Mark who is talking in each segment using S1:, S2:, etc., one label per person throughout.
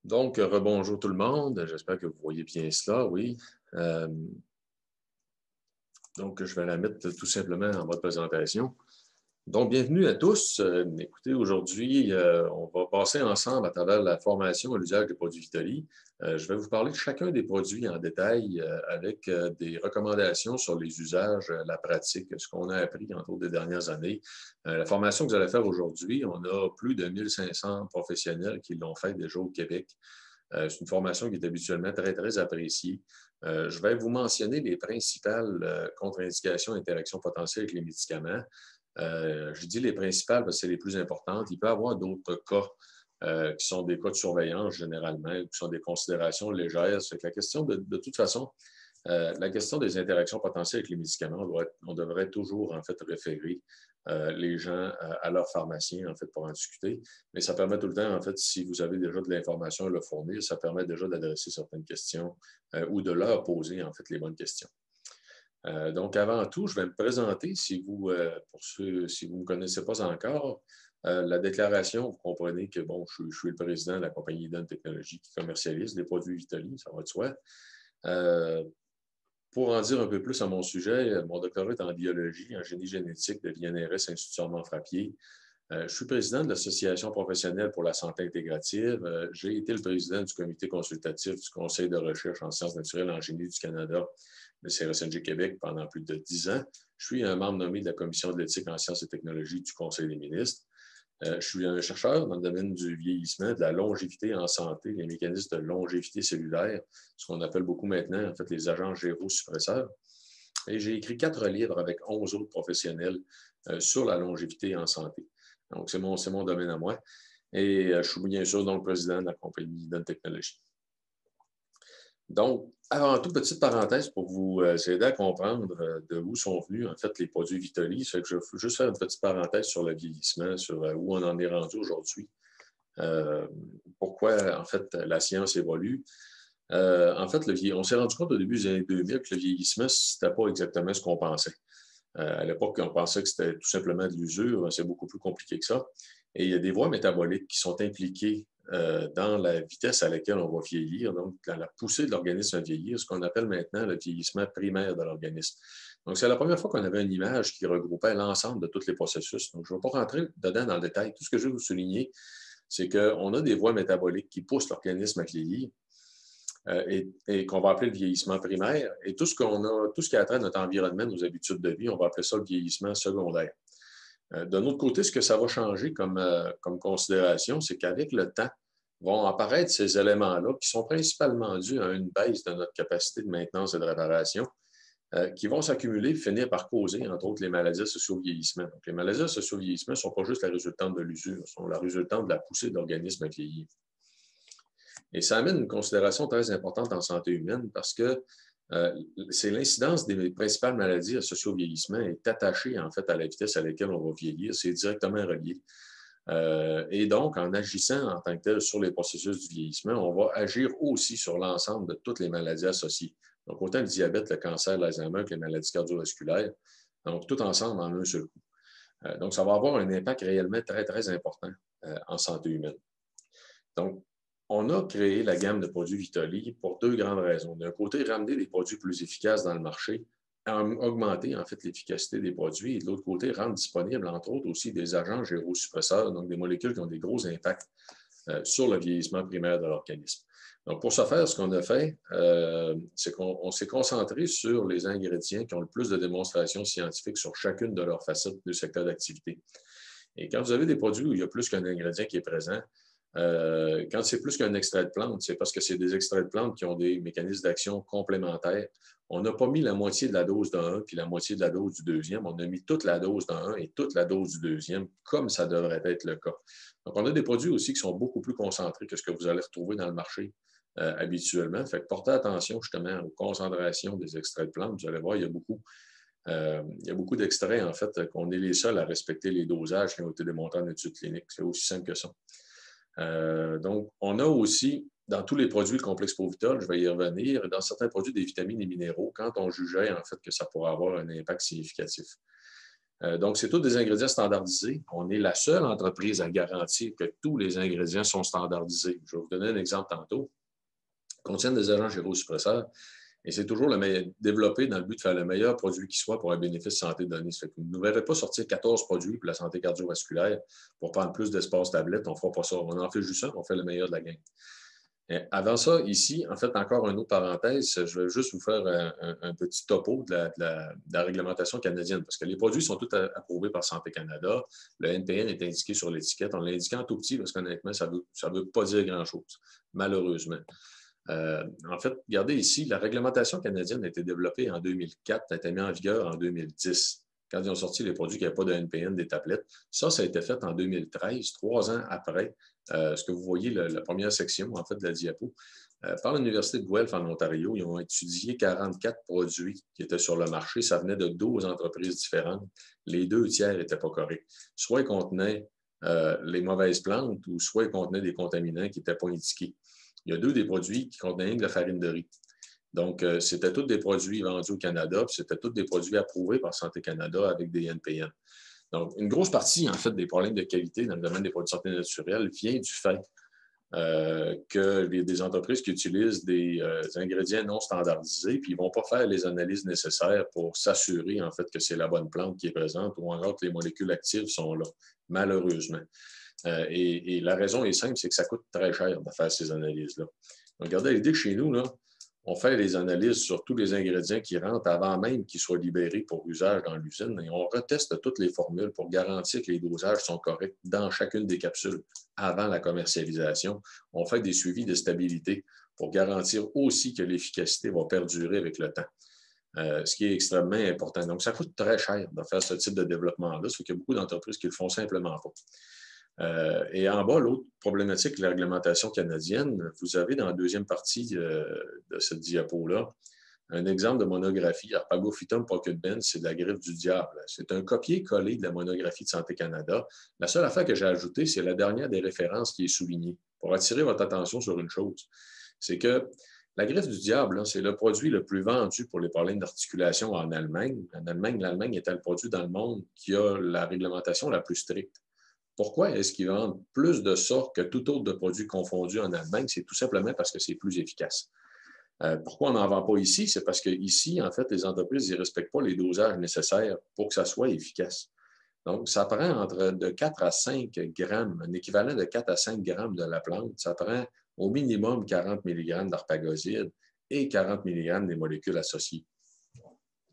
S1: Donc, rebonjour tout le monde. J'espère que vous voyez bien cela, oui. Euh, donc, je vais la mettre tout simplement en mode présentation. Donc, bienvenue à tous. Écoutez, aujourd'hui, on va passer ensemble à travers la formation et l'usage des produits Vitali. Je vais vous parler de chacun des produits en détail avec des recommandations sur les usages, la pratique, ce qu'on a appris en cours des dernières années. La formation que vous allez faire aujourd'hui, on a plus de 1500 professionnels qui l'ont fait déjà au Québec. C'est une formation qui est habituellement très, très appréciée. Je vais vous mentionner les principales contre-indications et interactions potentielles avec les médicaments. Je dis les principales parce que c'est les plus importantes. Il peut y avoir d'autres cas qui sont des cas de surveillance généralement, qui sont des considérations légères. C'est que la question, de toute façon, la question des interactions potentielles avec les médicaments, on devrait toujours en fait référer les gens à leur pharmacien en fait pour en discuter. Mais ça permet tout le temps, en fait, si vous avez déjà de l'information à leur fournir, ça permet déjà d'adresser certaines questions ou de leur poser en fait les bonnes questions. Donc, avant tout, je vais me présenter pour ceux, si vous ne me connaissez pas encore. La déclaration, vous comprenez que, bon, je suis le président de la compagnie Eden Technologies qui commercialise les produits Vitali, ça va de soi. Pour en dire un peu plus à mon sujet, mon doctorat est en biologie, en génie génétique de l'INRS Institut Normand-Frappier. Je suis président de l'Association professionnelle pour la santé intégrative. J'ai été le président du comité consultatif du Conseil de recherche en sciences naturelles et en génie du Canada, le CRSNG Québec, pendant plus de 10 ans. Je suis un membre nommé de la Commission de l'éthique en sciences et technologies du Conseil des ministres. Je suis un chercheur dans le domaine du vieillissement, de la longévité en santé, les mécanismes de longévité cellulaire, ce qu'on appelle beaucoup maintenant, en fait, les agents gérosuppresseurs. Et j'ai écrit 4 livres avec 11 autres professionnels sur la longévité en santé. Donc, c'est mon domaine à moi. Et je suis bien sûr donc président de la compagnie Eden Technologies. Donc, avant tout, petite parenthèse pour vous aider à comprendre de où sont venus en fait les produits Vitali. Je vais juste faire une petite parenthèse sur le vieillissement, sur où on en est rendu aujourd'hui. Pourquoi en fait la science évolue. En fait, on s'est rendu compte au début des années 2000 que le vieillissement, ce n'était pas exactement ce qu'on pensait. À l'époque, on pensait que c'était tout simplement de l'usure. C'est beaucoup plus compliqué que ça. Et il y a des voies métaboliques qui sont impliquées dans la vitesse à laquelle on va vieillir, donc dans la poussée de l'organisme à vieillir, ce qu'on appelle maintenant le vieillissement primaire de l'organisme. Donc, c'est la première fois qu'on avait une image qui regroupait l'ensemble de tous les processus. Donc, je ne vais pas rentrer dedans dans le détail. Tout ce que je veux vous souligner, c'est qu'on a des voies métaboliques qui poussent l'organisme à vieillir. Et qu'on va appeler le vieillissement primaire. Et tout ce qui a trait à notre environnement, nos habitudes de vie, on va appeler ça le vieillissement secondaire. D'un autre côté, ce que ça va changer comme considération, c'est qu'avec le temps, vont apparaître ces éléments-là qui sont principalement dus à une baisse de notre capacité de maintenance et de réparation, qui vont s'accumuler et finir par causer, entre autres, les maladies associées au vieillissement. Donc, les maladies associées au vieillissement ne sont pas juste la résultante de l'usure, sont la résultante de la poussée de l'organisme à vieillir. Et ça amène une considération très importante en santé humaine parce que c'est l'incidence des principales maladies associées au vieillissement est attachée en fait à la vitesse à laquelle on va vieillir. C'est directement relié. Et donc, en agissant en tant que tel sur les processus du vieillissement, on va agir aussi sur l'ensemble de toutes les maladies associées. Donc, autant le diabète, le cancer, l'Alzheimer que les maladies cardiovasculaires. Donc, tout ensemble en un seul coup. Donc, ça va avoir un impact réellement très, très important en santé humaine. Donc, on a créé la gamme de produits Vitali pour deux grandes raisons. D'un côté, ramener des produits plus efficaces dans le marché, augmenter en fait l'efficacité des produits, et de l'autre côté, rendre disponibles, entre autres, aussi des agents gérosuppresseurs, donc des molécules qui ont des gros impacts sur le vieillissement primaire de l'organisme. Donc, pour ce faire, ce qu'on a fait, c'est qu'on s'est concentré sur les ingrédients qui ont le plus de démonstrations scientifiques sur chacune de leurs facettes du secteur d'activité. Et quand vous avez des produits où il y a plus qu'un ingrédient qui est présent, quand c'est plus qu'un extrait de plante, c'est parce que c'est des extraits de plantes qui ont des mécanismes d'action complémentaires. On n'a pas mis la moitié de la dose d'un puis la moitié de la dose du deuxième. On a mis toute la dose d'un et toute la dose du deuxième, comme ça devrait être le cas. Donc, on a des produits aussi qui sont beaucoup plus concentrés que ce que vous allez retrouver dans le marché habituellement. Fait que portez attention justement aux concentrations des extraits de plantes. Vous allez voir, il y a beaucoup d'extraits, en fait, qu'on est les seuls à respecter les dosages qui ont été démontrés en études cliniques. C'est aussi simple que ça. Donc, on a aussi, dans tous les produits, le complexe Provitol, je vais y revenir, dans certains produits des vitamines et minéraux, quand on jugeait en fait que ça pourrait avoir un impact significatif. Donc, c'est tous des ingrédients standardisés. On est la seule entreprise à garantir que tous les ingrédients sont standardisés. Je vais vous donner un exemple tantôt. Ils contiennent des agents gyrosuppresseurs et c'est toujours développé dans le but de faire le meilleur produit qui soit pour un bénéfice santé donné. Ça fait que vous ne verrez pas sortir 14 produits pour la santé cardiovasculaire pour prendre plus d'espace tablette. On ne fera pas ça. On en fait juste un, on fait le meilleur de la gang. Avant ça, ici, en fait, encore une autre parenthèse, je vais juste vous faire un petit topo de la réglementation canadienne, parce que les produits sont tous approuvés par Santé Canada. Le NPN est indiqué sur l'étiquette. On l'indique en tout petit parce qu'honnêtement, ça ne veut pas dire grand-chose, malheureusement. En fait, regardez ici, la réglementation canadienne a été développée en 2004, a été mise en vigueur en 2010, quand ils ont sorti les produits qui n'avaient pas de NPN des tablettes. Ça a été fait en 2013, 3 ans après ce que vous voyez, la première section, en fait, de la diapo. Par l'Université de Guelph en Ontario, ils ont étudié 44 produits qui étaient sur le marché. Ça venait de 12 entreprises différentes. Les 2 tiers n'étaient pas corrects. Soit ils contenaient les mauvaises plantes ou soit ils contenaient des contaminants qui n'étaient pas indiqués. Il y a 2 des produits qui contenaient de la farine de riz. Donc, c'était tous des produits vendus au Canada, puis c'était tous des produits approuvés par Santé Canada avec des NPN. Donc, une grosse partie, en fait, des problèmes de qualité dans le domaine des produits de santé naturelle vient du fait que des entreprises qui utilisent des ingrédients non standardisés, puis ils ne vont pas faire les analyses nécessaires pour s'assurer, en fait, que c'est la bonne plante qui est présente ou encore que les molécules actives sont là, malheureusement. Et la raison est simple, c'est que ça coûte très cher de faire ces analyses-là. Regardez, l'idée que chez nous, là, on fait les analyses sur tous les ingrédients qui rentrent avant même qu'ils soient libérés pour usage dans l'usine et on reteste toutes les formules pour garantir que les dosages sont corrects dans chacune des capsules avant la commercialisation. On fait des suivis de stabilité pour garantir aussi que l'efficacité va perdurer avec le temps. Ce qui est extrêmement important. Donc, ça coûte très cher de faire ce type de développement-là. Ça fait qu'il y a beaucoup d'entreprises qui ne le font simplement pas. Et en bas, l'autre problématique de la réglementation canadienne, vous avez dans la deuxième partie de cette diapo-là un exemple de monographie. Arpagophytum purpurens, c'est de la griffe du diable. C'est un copier-coller de la monographie de Santé Canada. La seule affaire que j'ai ajoutée, c'est la dernière des références qui est soulignée pour attirer votre attention sur une chose. C'est que la griffe du diable, c'est le produit le plus vendu pour les problèmes d'articulation en Allemagne. En Allemagne, l'Allemagne est le produit dans le monde qui a la réglementation la plus stricte. Pourquoi est-ce qu'ils vendent plus de ça que tout autre de produit confondu en Allemagne? C'est tout simplement parce que c'est plus efficace. Pourquoi on n'en vend pas ici? C'est parce qu'ici, en fait, les entreprises ne respectent pas les dosages nécessaires pour que ça soit efficace. Donc, ça prend de 4 à 5 grammes, un équivalent de 4 à 5 grammes de la plante. Ça prend au minimum 40 mg d'arpagoside et 40 mg des molécules associées.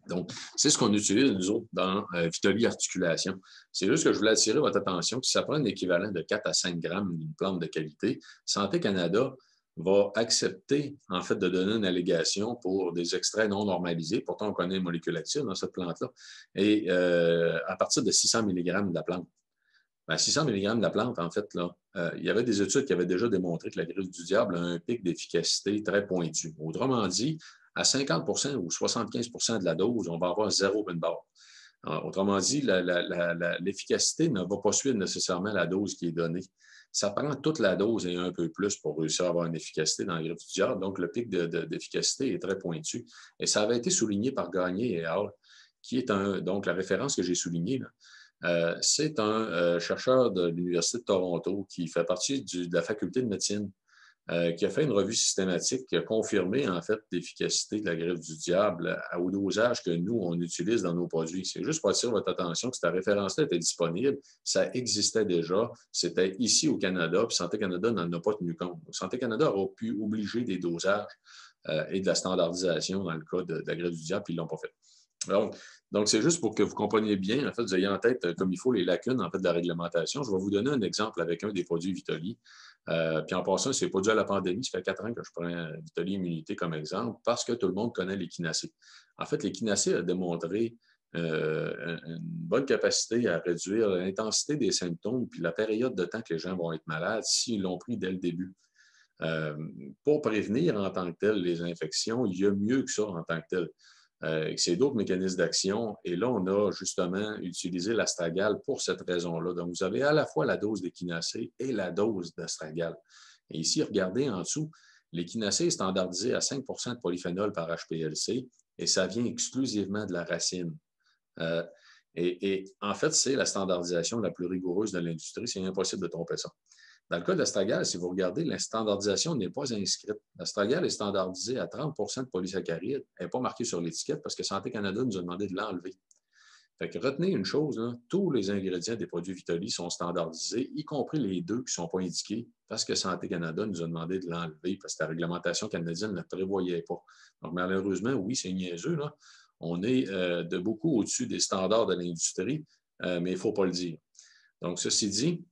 S1: Donc, c'est ce qu'on utilise, nous autres, dans Vitoly Articulation. C'est juste que je voulais attirer votre attention que si ça prend un équivalent de 4 à 5 grammes d'une plante de qualité, Santé Canada va accepter, en fait, de donner une allégation pour des extraits non normalisés. Pourtant, on connaît les molécules actives dans cette plante-là. Et à partir de 600 mg de la plante. Ben, 600 mg de la plante, en fait, là, il y avait des études qui avaient déjà démontré que la griffe du diable a un pic d'efficacité très pointu. Autrement dit, à 50 ou 75 de la dose, on va avoir 0 bin bar. Autrement dit, l'efficacité ne va pas suivre nécessairement la dose qui est donnée. Ça prend toute la dose et un peu plus pour réussir à avoir une efficacité dans la griffe du diable. Donc, le pic d'efficacité est très pointu. Et ça avait été souligné par Gagné et al., qui est donc la référence que j'ai soulignée, là. C'est un chercheur de l'Université de Toronto qui fait partie de la faculté de médecine, qui a fait une revue systématique qui a confirmé, en fait, l'efficacité de la griffe du diable au dosage que nous, on utilise dans nos produits. C'est juste pour attirer votre attention que cette référence-là était disponible. Ça existait déjà. C'était ici au Canada, puis Santé Canada n'en a pas tenu compte. Donc, Santé Canada aura pu obliger des dosages et de la standardisation dans le cas de la griffe du diable, puis ils ne l'ont pas fait. Donc, c'est juste pour que vous compreniez bien, en fait, vous ayez en tête comme il faut les lacunes en fait, de la réglementation. Je vais vous donner un exemple avec un des produits Vitoly. Puis en passant, ce n'est pas dû à la pandémie. Ça fait 4 ans que je prends Vitoly Immunité comme exemple parce que tout le monde connaît l'échinacée. En fait, l'échinacée a démontré une bonne capacité à réduire l'intensité des symptômes puis la période de temps que les gens vont être malades s'ils l'ont pris dès le début. Pour prévenir en tant que tel les infections, il y a mieux que ça en tant que tel. C'est d'autres mécanismes d'action. Et là, on a justement utilisé l'astragale pour cette raison-là. Donc, vous avez à la fois la dose d'échinacée et la dose d'astragale. Et ici, regardez en dessous, l'échinacée est standardisée à 5 de polyphénol par HPLC et ça vient exclusivement de la racine. Et en fait, c'est la standardisation la plus rigoureuse de l'industrie. C'est impossible de tromper ça. Dans le cas d'Astragal, si vous regardez, la standardisation n'est pas inscrite. L'Astragal est standardisé à 30 de polysaccharides. Elle n'est pas marquée sur l'étiquette parce que Santé Canada nous a demandé de l'enlever. Fait que retenez une chose, là, tous les ingrédients des produits Vitali sont standardisés, y compris les deux qui ne sont pas indiqués, parce que Santé Canada nous a demandé de l'enlever, parce que la réglementation canadienne ne le prévoyait pas. Donc, malheureusement, oui, c'est niaiseux, là. On est de beaucoup au-dessus des standards de l'industrie, mais il ne faut pas le dire. Donc, ceci dit,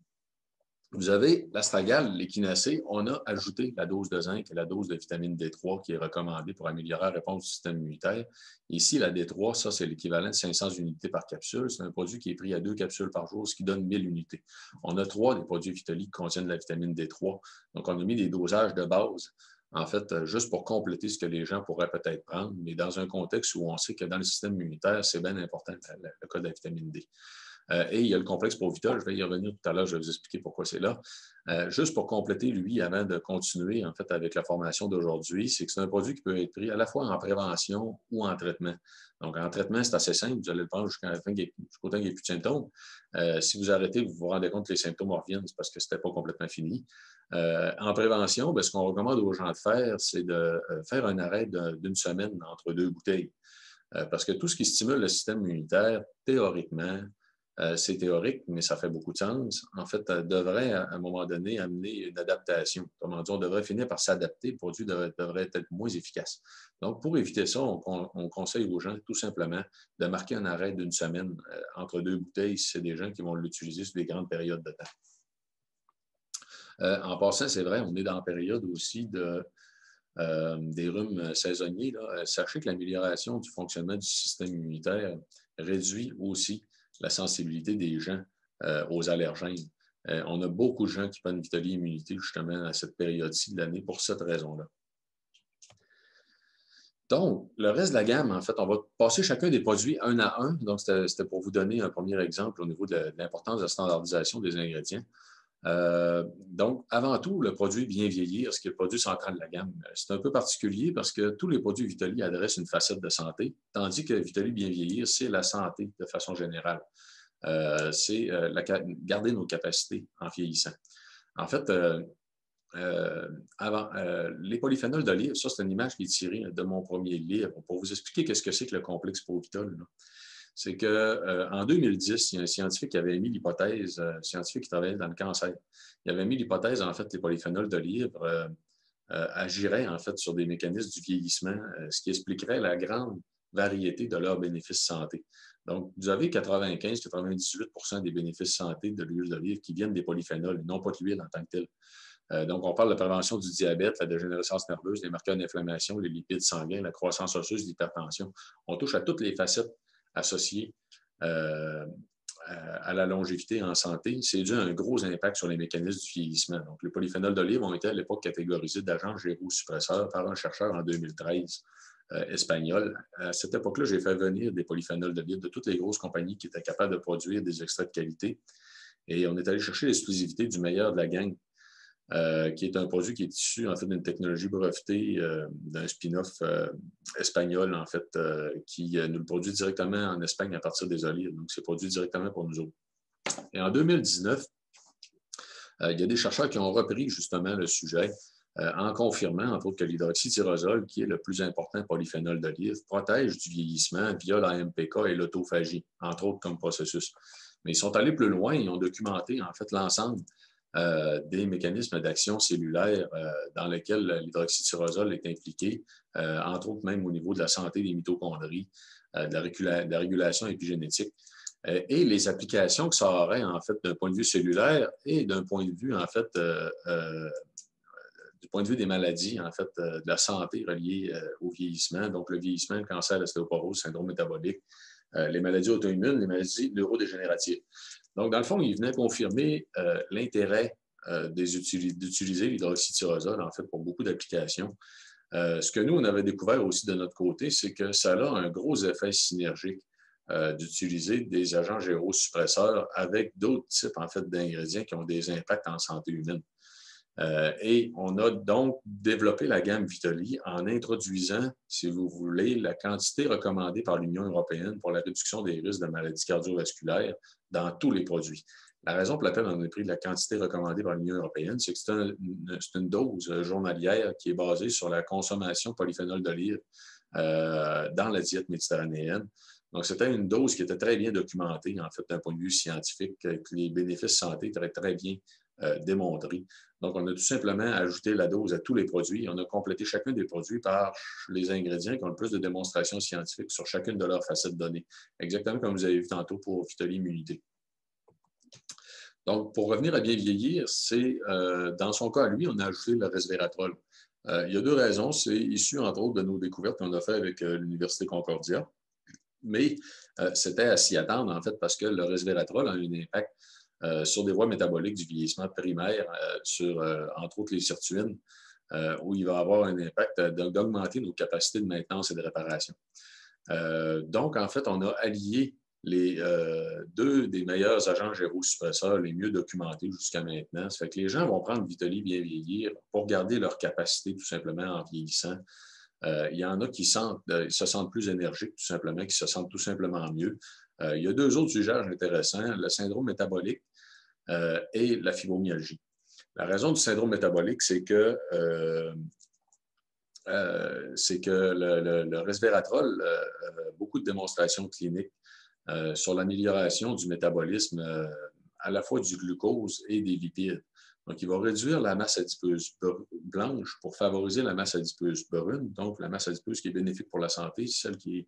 S1: vous avez l'Astragal, l'équinacée, on a ajouté la dose de zinc et la dose de vitamine D3 qui est recommandée pour améliorer la réponse du système immunitaire. Ici, la D3, ça, c'est l'équivalent de 500 unités par capsule. C'est un produit qui est pris à 2 capsules par jour, ce qui donne 1000 unités. On a 3 des produits Vitali qui contiennent de la vitamine D3. Donc, on a mis des dosages de base, en fait, juste pour compléter ce que les gens pourraient peut-être prendre, mais dans un contexte où on sait que dans le système immunitaire, c'est bien important le cas de la vitamine D. Et il y a le complexe Provital, je vais y revenir tout à l'heure, je vais vous expliquer pourquoi c'est là. Juste pour compléter, lui, avant de continuer en fait avec la formation d'aujourd'hui, c'est que c'est un produit qui peut être pris à la fois en prévention ou en traitement. Donc, en traitement, c'est assez simple, vous allez le prendre jusqu'au temps qu'il n'y ait plus de symptômes. Si vous arrêtez, vous vous rendez compte que les symptômes reviennent, c'est parce que ce n'était pas complètement fini. En prévention, bien, ce qu'on recommande aux gens de faire, c'est de faire un arrêt d'une semaine entre 2 bouteilles. Parce que tout ce qui stimule le système immunitaire, théoriquement, c'est théorique, mais ça fait beaucoup de sens. En fait, devrait, à un moment donné, amener une adaptation. Autrement dit, on devrait finir par s'adapter. Le produit devrait être moins efficace. Donc, pour éviter ça, on conseille aux gens tout simplement de marquer un arrêt d'une semaine entre 2 bouteilles si c'est des gens qui vont l'utiliser sur des grandes périodes de temps. En passant, c'est vrai, on est dans la période aussi des rhumes saisonniers. Là. Sachez que l'amélioration du fonctionnement du système immunitaire réduit aussi la sensibilité des gens aux allergènes. On a beaucoup de gens qui prennent Vitali Immunité justement à cette période-ci de l'année pour cette raison-là. Donc, le reste de la gamme, en fait, on va passer chacun des produits un à un. Donc, c'était pour vous donner un premier exemple au niveau de l'importance de la standardisation des ingrédients. Donc, avant tout, le produit bien vieillir, ce qui est le produit central de la gamme, c'est un peu particulier parce que tous les produits Vitali adressent une facette de santé, tandis que Vitali bien vieillir, c'est la santé de façon générale. C'est garder nos capacités en vieillissant. En fait, les polyphénols d'olive, ça, c'est une image qui est tirée de mon premier livre pour vous expliquer qu'est-ce que c'est que le complexe Provital. C'est qu'en 2010, il y a un scientifique qui avait mis l'hypothèse, scientifique qui travaillait dans le cancer, il avait mis l'hypothèse, en fait, que les polyphénols d'olive agiraient, en fait, sur des mécanismes du vieillissement, ce qui expliquerait la grande variété de leurs bénéfices santé. Donc, vous avez 95-98% des bénéfices santé de l'huile d'olive qui viennent des polyphénols, et non pas de l'huile en tant que telle. Donc, on parle de prévention du diabète, la dégénérescence nerveuse, les marqueurs d'inflammation, les lipides sanguins, la croissance osseuse, l'hypertension. On touche à toutes les facettes associées à la longévité en santé. C'est dû à un gros impact sur les mécanismes du vieillissement. Donc, les polyphénols d'olive ont été à l'époque catégorisés d'agents gérosuppresseurs par un chercheur en 2013 espagnol. À cette époque-là, j'ai fait venir des polyphénols d'olive de toutes les grosses compagnies qui étaient capables de produire des extraits de qualité. Et on est allé chercher l'exclusivité du meilleur de la gang, qui est un produit qui est issu en fait d'une technologie brevetée d'un spin-off espagnol en fait qui nous le produit directement en Espagne à partir des olives. Donc, c'est produit directement pour nous autres. Et en 2019, il y a des chercheurs qui ont repris justement le sujet en confirmant, entre autres, que l'hydroxytyrosol, qui est le plus important polyphénol d'olive, protège du vieillissement via l'AMPK et l'autophagie, entre autres comme processus. Mais ils sont allés plus loin et ont documenté en fait l'ensemble des mécanismes d'action cellulaire dans lesquels l'hydroxytyrosol est impliqué, entre autres même au niveau de la santé des mitochondries, de la régulation épigénétique, et les applications que ça aurait en fait d'un point de vue cellulaire et d'un point de vue en fait du point de vue des maladies, en fait, de la santé reliée au vieillissement, donc le vieillissement, le cancer, l'ostéoporose, le syndrome métabolique, les maladies auto-immunes, les maladies neurodégénératives. Donc, dans le fond, il venait confirmer l'intérêt d'utiliser l'hydroxytyrosol, en fait, pour beaucoup d'applications. Ce que nous, on avait découvert aussi de notre côté, c'est que ça a un gros effet synergique d'utiliser des agents gérosuppresseurs avec d'autres types, en fait, d'ingrédients qui ont des impacts en santé humaine. Et on a donc développé la gamme Vitali en introduisant, si vous voulez, la quantité recommandée par l'Union européenne pour la réduction des risques de maladies cardiovasculaires dans tous les produits. La raison pour laquelle on a pris la quantité recommandée par l'Union européenne, c'est que c'est une dose journalière qui est basée sur la consommation de polyphénol d'olive dans la diète méditerranéenne. Donc, c'était une dose qui était très bien documentée, en fait, d'un point de vue scientifique, que les bénéfices santé étaient très bien démontrés. Donc, on a tout simplement ajouté la dose à tous les produits. On a complété chacun des produits par les ingrédients qui ont le plus de démonstrations scientifiques sur chacune de leurs facettes données. Exactement comme vous avez vu tantôt pour Vitali Immunité. Donc, pour revenir à bien vieillir, c'est dans son cas à lui, on a ajouté le resveratrol. Il y a deux raisons. C'est issu, entre autres, de nos découvertes qu'on a fait avec l'Université Concordia. Mais c'était à s'y attendre, en fait, parce que le resveratrol a un impact sur des voies métaboliques du vieillissement primaire, sur, entre autres, les sirtuines, où il va avoir un impact d'augmenter nos capacités de maintenance et de réparation. Donc, en fait, on a allié les deux des meilleurs agents gérosuppresseurs les mieux documentés jusqu'à maintenant. Ça fait que les gens vont prendre Vitali bien vieillir pour garder leur capacité tout simplement en vieillissant. Il y en a qui se sentent plus énergiques tout simplement, qui se sentent tout simplement mieux. Il y a deux autres usages intéressants, le syndrome métabolique et la fibromyalgie. La raison du syndrome métabolique, c'est que le resveratrol a beaucoup de démonstrations cliniques sur l'amélioration du métabolisme à la fois du glucose et des lipides. Donc, il va réduire la masse adipeuse blanche pour favoriser la masse adipeuse brune. Donc, la masse adipeuse qui est bénéfique pour la santé, celle qui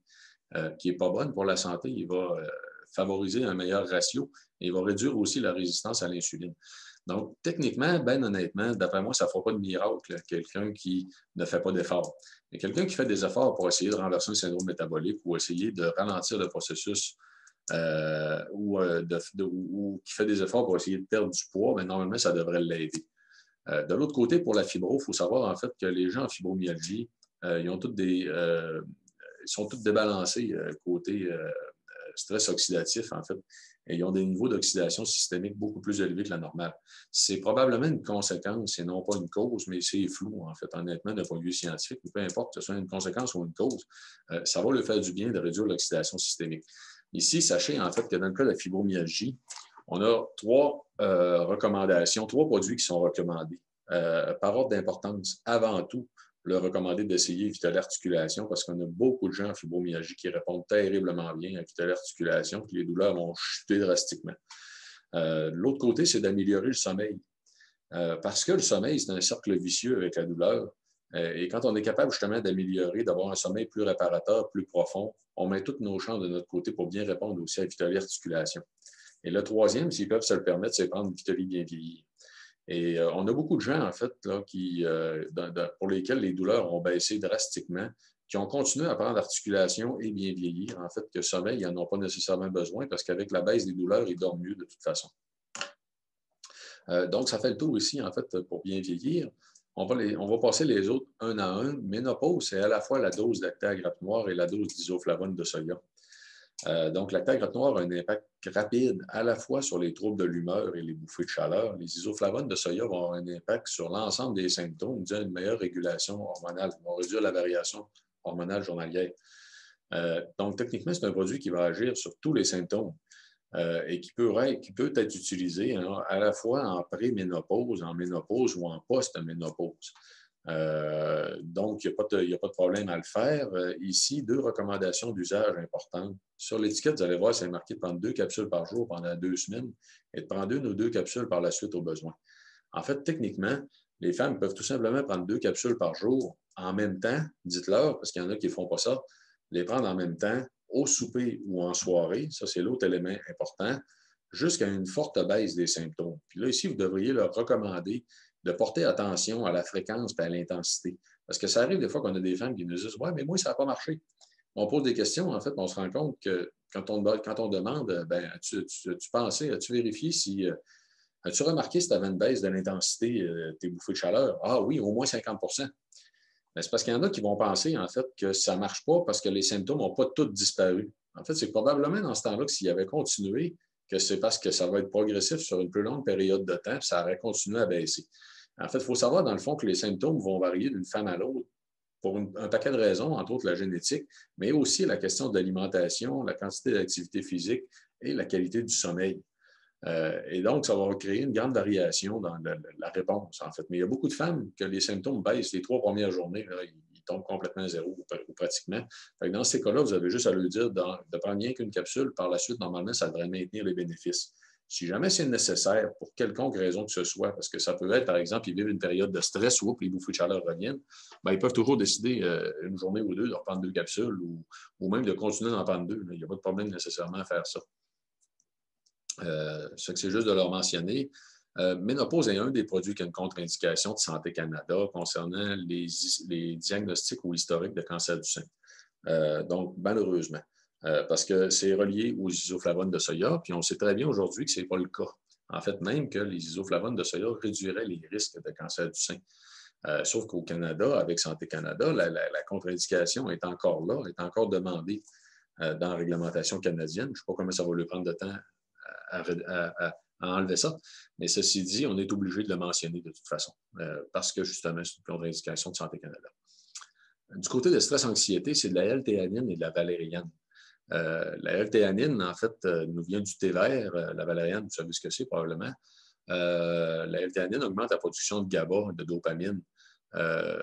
S1: est pas bonne pour la santé, il va favoriser un meilleur ratio et il va réduire aussi la résistance à l'insuline. Donc, techniquement, bien honnêtement, d'après moi, ça ne fera pas de miracle, quelqu'un qui ne fait pas d'efforts. Mais quelqu'un qui fait des efforts pour essayer de renverser un syndrome métabolique ou essayer de ralentir le processus ou qui fait des efforts pour essayer de perdre du poids, bien, normalement, ça devrait l'aider. De l'autre côté, pour la fibro, il faut savoir en fait que les gens en fibromyalgie, ils sont tous débalancés côté stress oxydatif, en fait. Et ils ont des niveaux d'oxydation systémique beaucoup plus élevés que la normale. C'est probablement une conséquence et non pas une cause, mais c'est flou, en fait, honnêtement, d'un point de vue scientifique. Peu importe que ce soit une conséquence ou une cause, ça va leur faire du bien de réduire l'oxydation systémique. Ici, sachez, en fait, que dans le cas de la fibromyalgie, on a trois recommandations, trois produits qui sont recommandés par ordre d'importance. Avant tout, le recommander d'essayer Vitali Articulation parce qu'on a beaucoup de gens en fibromyalgie qui répondent terriblement bien à Vitali Articulation, puis les douleurs vont chuter drastiquement. L'autre côté, c'est d'améliorer le sommeil. Parce que le sommeil, c'est un cercle vicieux avec la douleur. Et quand on est capable justement d'améliorer, d'avoir un sommeil plus réparateur, plus profond, on met toutes nos chances de notre côté pour bien répondre aussi à Vitali Articulation. Et le troisième, s'ils peuvent se le permettre, c'est prendre Vitali bien vieillir. Et on a beaucoup de gens, en fait, là, pour lesquels les douleurs ont baissé drastiquement, qui ont continué à prendre articulation et bien vieillir. En fait, que sommeil, ils n'en ont pas nécessairement besoin parce qu'avec la baisse des douleurs, ils dorment mieux de toute façon. Donc, ça fait le tour ici, en fait, pour bien vieillir. On va passer les autres un à un. Ménopause, c'est à la fois la dose d'acta grappe noire et la dose d'isoflavone de soya. Donc, l'acta grappe noire a un impact rapide à la fois sur les troubles de l'humeur et les bouffées de chaleur. Les isoflavones de soya vont avoir un impact sur l'ensemble des symptômes, disant une meilleure régulation hormonale, vont réduire la variation hormonale journalière. Donc, techniquement, c'est un produit qui va agir sur tous les symptômes et qui peut être utilisé à la fois en pré-ménopause, en ménopause ou en post-ménopause. Donc, il n'y a pas de problème à le faire. Ici, deux recommandations d'usage importantes. Sur l'étiquette, vous allez voir, c'est marqué de prendre 2 capsules par jour pendant 2 semaines et de prendre 1 ou 2 capsules par la suite au besoin. En fait, techniquement, les femmes peuvent tout simplement prendre 2 capsules par jour en même temps, dites-leur, parce qu'il y en a qui ne font pas ça, les prendre en même temps au souper ou en soirée, ça c'est l'autre élément important, jusqu'à une forte baisse des symptômes. Puis là, ici, vous devriez leur recommander de porter attention à la fréquence et à l'intensité. Parce que ça arrive des fois qu'on a des femmes qui nous disent « Ouais, mais moi, ça n'a pas marché. » On pose des questions, en fait, on se rend compte que quand on demande ben, as-tu pensé, as-tu vérifié si. As-tu remarqué si tu avais une baisse de l'intensité, tes bouffées de chaleur? Ah oui, au moins 50 %. Mais c'est parce qu'il y en a qui vont penser, en fait, que ça ne marche pas parce que les symptômes n'ont pas tous disparu. En fait, c'est probablement dans ce temps-là que s'il avait continué, que c'est parce que ça va être progressif sur une plus longue période de temps, puis ça aurait continué à baisser. En fait, il faut savoir, dans le fond, que les symptômes vont varier d'une femme à l'autre pour un paquet de raisons, entre autres la génétique, mais aussi la question de l'alimentation, la quantité d'activité physique et la qualité du sommeil. Et donc, ça va créer une grande variation dans la réponse, en fait. Mais il y a beaucoup de femmes que les symptômes baissent les 3 premières journées, là, ils tombent complètement à zéro ou pratiquement. Fait que dans ces cas-là, vous avez juste à leur dire de prendre rien qu'une capsule. Par la suite, normalement, ça devrait maintenir les bénéfices. Si jamais c'est nécessaire, pour quelconque raison que ce soit, parce que ça peut être, par exemple, ils vivent une période de stress ou les bouffées de chaleur reviennent, ben, ils peuvent toujours décider une journée ou deux de reprendre 2 capsules ou même de continuer d'en prendre 2. Il n'y a pas de problème nécessairement à faire ça. C'est juste de leur mentionner. Ménopause est un des produits qui a une contre-indication de Santé Canada concernant les diagnostics ou historiques de cancer du sein. Donc, malheureusement, parce que c'est relié aux isoflavones de soya, puis on sait très bien aujourd'hui que ce n'est pas le cas. En fait, même que les isoflavones de soya réduiraient les risques de cancer du sein. Sauf qu'au Canada, avec Santé Canada, la contre-indication est encore là, est encore demandée dans la réglementation canadienne. Je ne sais pas comment ça va lui prendre de temps à enlever ça. Mais ceci dit, on est obligé de le mentionner de toute façon, parce que justement, c'est une contre-indication de Santé Canada. Du côté de stress-anxiété, c'est de la L-théanine et de la valériane. La L-théanine, en fait, nous vient du thé vert. La valériane, vous savez ce que c'est probablement. La L-théanine augmente la production de GABA, de dopamine,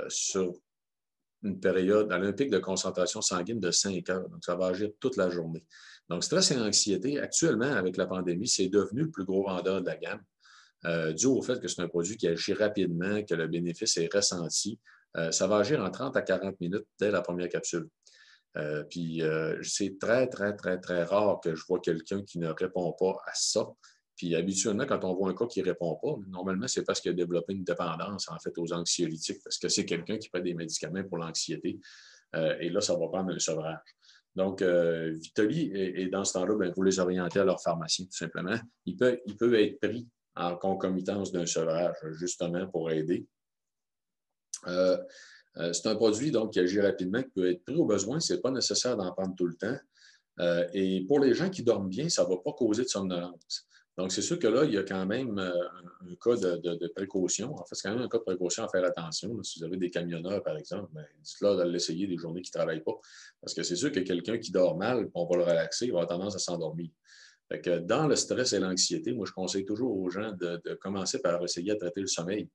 S1: sur une période, à un pic de concentration sanguine de 5 heures. Donc, ça va agir toute la journée. Donc, stress et anxiété, actuellement, avec la pandémie, c'est devenu le plus gros vendeur de la gamme, dû au fait que c'est un produit qui agit rapidement, que le bénéfice est ressenti. Ça va agir en 30 à 40 minutes dès la première capsule. Puis, c'est très, très, très, très rare que je vois quelqu'un qui ne répond pas à ça. Puis, habituellement, quand on voit un cas qui ne répond pas, normalement, c'est parce qu'il a développé une dépendance, en fait, aux anxiolytiques, parce que c'est quelqu'un qui prend des médicaments pour l'anxiété. Et là, ça va prendre un sevrage. Donc, Vitoli, et dans ce temps-là, bien, vous les orientez à leur pharmacien, tout simplement. Il peut être pris en concomitance d'un sevrage, justement, pour aider. C'est un produit donc, qui agit rapidement, qui peut être pris au besoin. Ce n'est pas nécessaire d'en prendre tout le temps. Et pour les gens qui dorment bien, ça ne va pas causer de somnolence. Donc, c'est sûr que là, il y a quand même un cas de précaution. En fait, c'est quand même un cas de précaution à faire attention. Là, si vous avez des camionneurs, par exemple, ben, dites-leur de l'essayer des journées qui ne travaillent pas. Parce que c'est sûr que quelqu'un qui dort mal, on va le relaxer, il va avoir tendance à s'endormir. Fait que dans le stress et l'anxiété, moi, je conseille toujours aux gens de commencer par essayer de traiter le sommeil.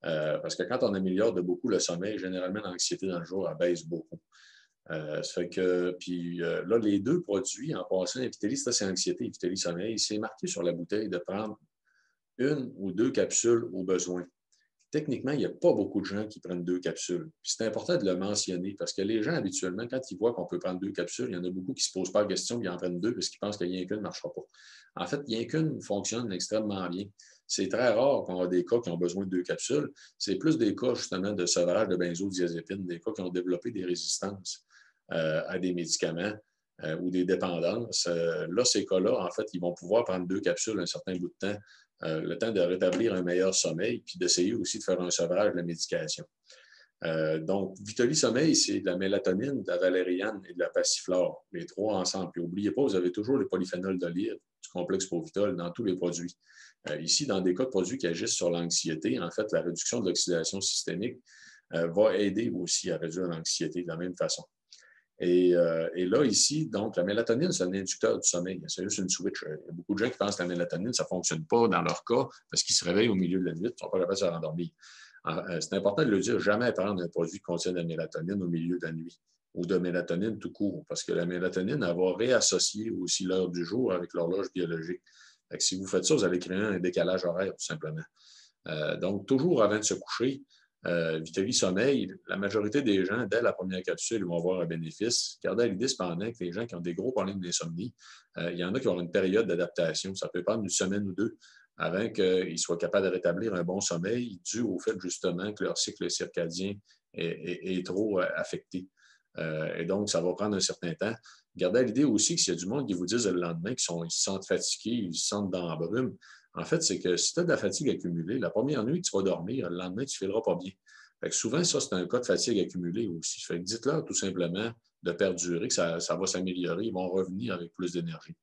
S1: Parce que quand on améliore de beaucoup le sommeil, généralement, l'anxiété dans le jour, elle baisse beaucoup. Ça fait que, puis là, les 2 produits, en passant, Vitelli stress et anxiété et Vitelli sommeil, c'est marqué sur la bouteille de prendre 1 ou 2 capsules au besoin. Techniquement, il n'y a pas beaucoup de gens qui prennent 2 capsules. Puis c'est important de le mentionner parce que les gens, habituellement, quand ils voient qu'on peut prendre 2 capsules, il y en a beaucoup qui ne se posent pas la question puis ils en prennent 2 parce qu'ils pensent qu'il n'y a qu'une ne marchera pas. En fait, il n'y a qu'une fonctionne extrêmement bien. C'est très rare qu'on a des cas qui ont besoin de 2 capsules. C'est plus des cas, justement, de sevrage de benzodiazépine, des cas qui ont développé des résistances à des médicaments ou des dépendances. Là, ces cas-là, en fait, ils vont pouvoir prendre 2 capsules un certain bout de temps, le temps de rétablir un meilleur sommeil, puis d'essayer aussi de faire un sevrage de la médication. Donc, Vitoli Sommeil, c'est de la mélatonine, de la valériane et de la passiflore, les 3 ensemble. Puis n'oubliez pas, vous avez toujours les polyphénols d'olive, du complexe Povitol dans tous les produits. Ici, dans des cas de produits qui agissent sur l'anxiété, en fait, la réduction de l'oxydation systémique va aider aussi à réduire l'anxiété de la même façon. Et là, ici, donc, la mélatonine, c'est un inducteur du sommeil. C'est juste une switch. Il y a beaucoup de gens qui pensent que la mélatonine, ça ne fonctionne pas dans leur cas parce qu'ils se réveillent au milieu de la nuit, ils ne sont pas capables de se rendormir. C'est important de le dire, jamais prendre un produit qui contient de la mélatonine au milieu de la nuit ou de mélatonine tout court, parce que la mélatonine, elle va réassocier aussi l'heure du jour avec l'horloge biologique. Fait que si vous faites ça, vous allez créer un décalage horaire, tout simplement. Donc, toujours avant de se coucher, Vitali Sommeil, la majorité des gens, dès la première capsule, vont avoir un bénéfice. Gardez à l'idée cependant que les gens qui ont des gros problèmes d'insomnie, il y en a qui ont une période d'adaptation. Ça peut prendre une semaine ou 2 avant qu'ils soient capables de rétablir un bon sommeil dû au fait justement que leur cycle circadien est trop affecté. Et donc, ça va prendre un certain temps. Gardez à l'idée aussi que s'il y a du monde qui vous disent le lendemain qu'ils se sentent fatigués, ils se sentent dans la brume, en fait, c'est que si tu as de la fatigue accumulée, la première nuit, tu vas dormir, le lendemain, tu ne fileras pas bien. Fait que souvent, ça, c'est un cas de fatigue accumulée aussi. Fait que dites-leur tout simplement de perdurer, que ça va s'améliorer, ils vont revenir avec plus d'énergie.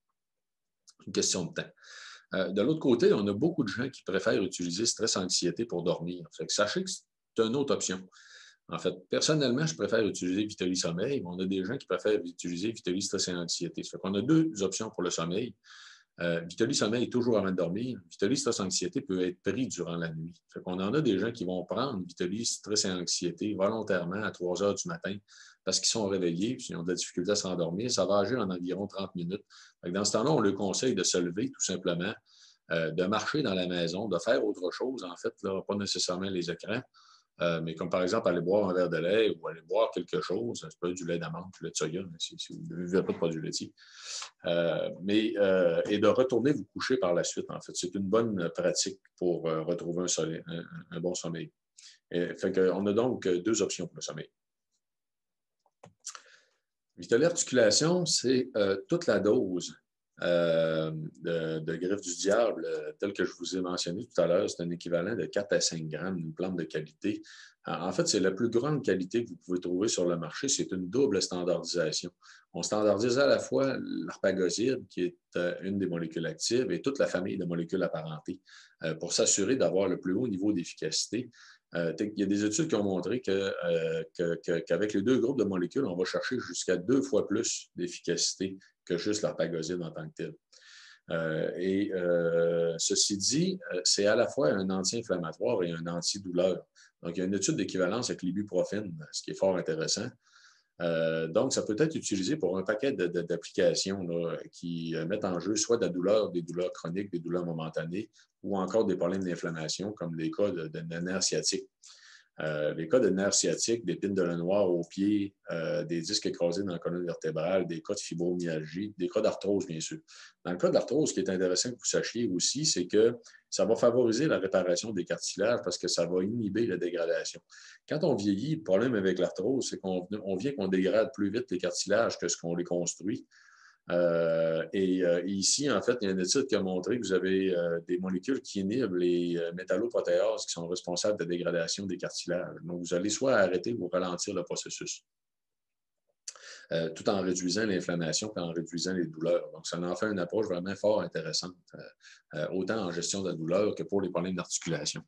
S1: C'est une question de temps. De l'autre côté, on a beaucoup de gens qui préfèrent utiliser stress-anxiété pour dormir. Fait que sachez que c'est une autre option. En fait, personnellement, je préfère utiliser Vitaly Sommeil, mais on a des gens qui préfèrent utiliser Vitaly Stress et Anxiété. Ça fait qu'on a deux options pour le sommeil. Vitaly Sommeil est toujours avant de dormir. Vitaly Stress et Anxiété peut être pris durant la nuit. Ça fait qu'on en a des gens qui vont prendre Vitaly Stress et Anxiété volontairement à 3 heures du matin parce qu'ils sont réveillés et ils ont de la difficulté à s'endormir. Ça va agir en environ 30 minutes. Dans ce temps-là, on leur conseille de se lever tout simplement, de marcher dans la maison, de faire autre chose, en fait, là, pas nécessairement les écrans. Mais comme par exemple aller boire un verre de lait ou aller boire quelque chose, ça peut être du lait d'amande, du lait de soya, si vous ne buvez pas de produits laitiers. Et de retourner vous coucher par la suite, en fait. C'est une bonne pratique pour retrouver un bon sommeil. Fait qu'on a donc deux options pour le sommeil. Vitaly Articulation, c'est toute la dose de greffe du diable, tel que je vous ai mentionné tout à l'heure. C'est un équivalent de 4 à 5 grammes, d'une plante de qualité. En fait, c'est la plus grande qualité que vous pouvez trouver sur le marché. C'est une double standardisation. On standardise à la fois l'arpagoside, qui est une des molécules actives, et toute la famille de molécules apparentées, pour s'assurer d'avoir le plus haut niveau d'efficacité. Il y a des études qui ont montré qu'avec les deux groupes de molécules, on va chercher jusqu'à 2 fois plus d'efficacité que juste l'arpagoside en tant que tel. Ceci dit, c'est à la fois un anti-inflammatoire et un antidouleur. Donc, il y a une étude d'équivalence avec l'ibuprofène, ce qui est fort intéressant. Donc, ça peut être utilisé pour un paquet d'applications qui mettent en jeu soit de la douleur, des douleurs chroniques, des douleurs momentanées, ou encore des problèmes d'inflammation, comme les cas de nerfs sciatiques. Les cas de nerfs sciatiques, d'épines de lin noir aux pieds, des disques écrasés dans la colonne vertébrale, des cas de fibromyalgie, des cas d'arthrose, bien sûr. Dans le cas de l'arthrose, ce qui est intéressant que vous sachiez aussi, c'est que ça va favoriser la réparation des cartilages parce que ça va inhiber la dégradation. Quand on vieillit, le problème avec l'arthrose, c'est qu'on vient qu'on dégrade plus vite les cartilages que ce qu'on les construit. Ici, en fait, il y a une étude qui a montré que vous avez des molécules qui inhibent les métalloprotéases qui sont responsables de la dégradation des cartilages. Donc, vous allez soit arrêter ou ralentir le processus, tout en réduisant l'inflammation et en réduisant les douleurs. Donc, ça en fait une approche vraiment fort intéressante, autant en gestion de la douleur que pour les problèmes d'articulation.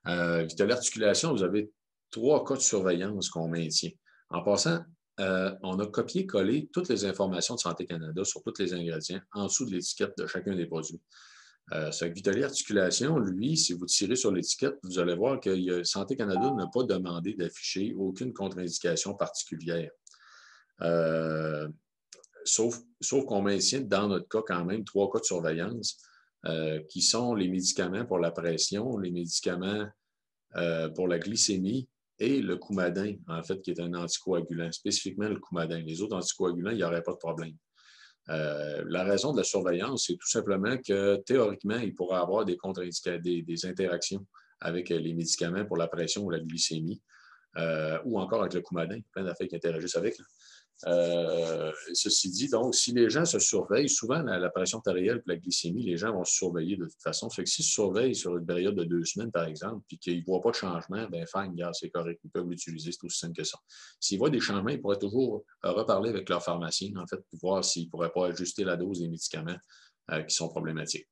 S1: Vitaly Articulation, vous avez 3 cas de surveillance qu'on maintient. En passant, on a copié-collé toutes les informations de Santé Canada sur tous les ingrédients en dessous de l'étiquette de chacun des produits. Avec Vitaly Articulation, lui, si vous tirez sur l'étiquette, vous allez voir que Santé Canada n'a pas demandé d'afficher aucune contre-indication particulière. Sauf qu'on maintient dans notre cas quand même 3 cas de surveillance qui sont les médicaments pour la pression, les médicaments pour la glycémie et le Coumadin, en fait, qui est un anticoagulant, spécifiquement le Coumadin. Les autres anticoagulants, il n'y aurait pas de problème. La raison de la surveillance, c'est tout simplement que théoriquement, il pourrait y avoir des interactions avec les médicaments pour la pression ou la glycémie, ou encore avec le Coumadin, plein d'affaires qui interagissent avec. Ceci dit, donc, si les gens se surveillent, souvent la pression artérielle et la glycémie, les gens vont se surveiller de toute façon. Fait que s'ils se surveillent sur une période de 2 semaines, par exemple, puis qu'ils ne voient pas de changement, bien, fine, regarde, c'est correct, ils peuvent l'utiliser, c'est aussi simple que ça. S'ils voient des changements, ils pourraient toujours reparler avec leur pharmacien, en fait, pour voir s'ils ne pourraient pas ajuster la dose des médicaments qui sont problématiques.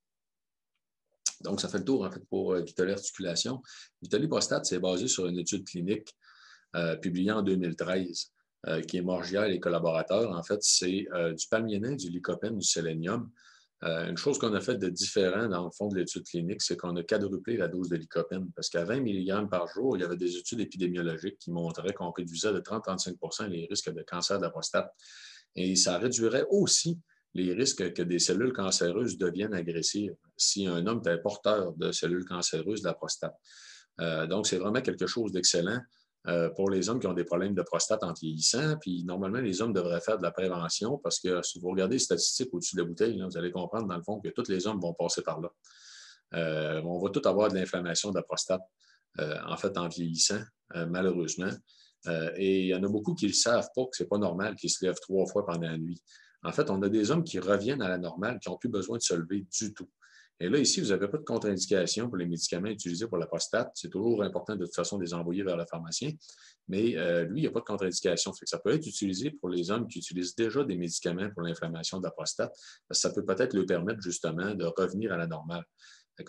S1: Donc, ça fait le tour, en fait, pour Vitaly Articulation. Vitaly Prostate, c'est basé sur une étude clinique publiée en 2013. Qui est Morgia et les collaborateurs. En fait, c'est du palmiénin, du lycopène, du sélénium. Une chose qu'on a fait de différent dans le fond de l'étude clinique, c'est qu'on a quadruplé la dose de lycopène parce qu'à 20 mg par jour, il y avait des études épidémiologiques qui montraient qu'on réduisait de 30-35 % les risques de cancer de la prostate. Et ça réduirait aussi les risques que des cellules cancéreuses deviennent agressives si un homme était porteur de cellules cancéreuses de la prostate. Donc, c'est vraiment quelque chose d'excellent. Pour les hommes qui ont des problèmes de prostate en vieillissant. Puis normalement, les hommes devraient faire de la prévention parce que si vous regardez les statistiques au-dessus de la bouteille, là, vous allez comprendre dans le fond que tous les hommes vont passer par là. On va tous avoir de l'inflammation de la prostate, en fait, en vieillissant, malheureusement. Et il y en a beaucoup qui ne le savent pas, que ce n'est pas normal qu'ils se lèvent 3 fois pendant la nuit. En fait, on a des hommes qui reviennent à la normale, qui n'ont plus besoin de se lever du tout. Et là, ici, vous n'avez pas de contre-indication pour les médicaments utilisés pour la prostate. C'est toujours important de toute façon de les envoyer vers le pharmacien. Mais lui, il n'y a pas de contre-indication. Ça peut être utilisé pour les hommes qui utilisent déjà des médicaments pour l'inflammation de la prostate. Parce que ça peut peut-être leur permettre justement de revenir à la normale.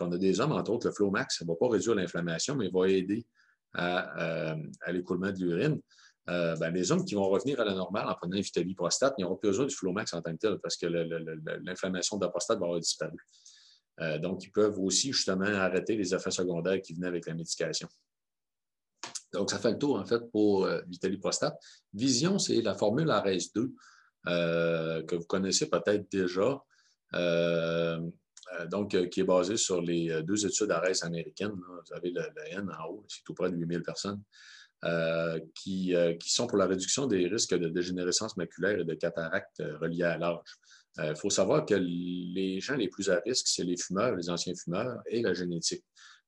S1: On a des hommes, entre autres, le Flomax, ça ne va pas réduire l'inflammation, mais il va aider à l'écoulement de l'urine. Les hommes qui vont revenir à la normale en prenant Vitaly Prostate, ils n'auront plus besoin du Flomax en tant que tel parce que l'inflammation de la prostate va avoir disparu. Donc, ils peuvent aussi justement arrêter les effets secondaires qui venaient avec la médication. Donc, ça fait le tour, en fait, pour Vitaly Prostate. Vision, c'est la formule ARES-2 que vous connaissez peut-être déjà, qui est basée sur les deux études ARES américaines. Là. Vous avez le N en haut, c'est tout près de 8000 personnes, qui sont pour la réduction des risques de dégénérescence maculaire et de cataracte reliés à l'âge. Il faut savoir que les gens les plus à risque, c'est les fumeurs, les anciens fumeurs et la génétique.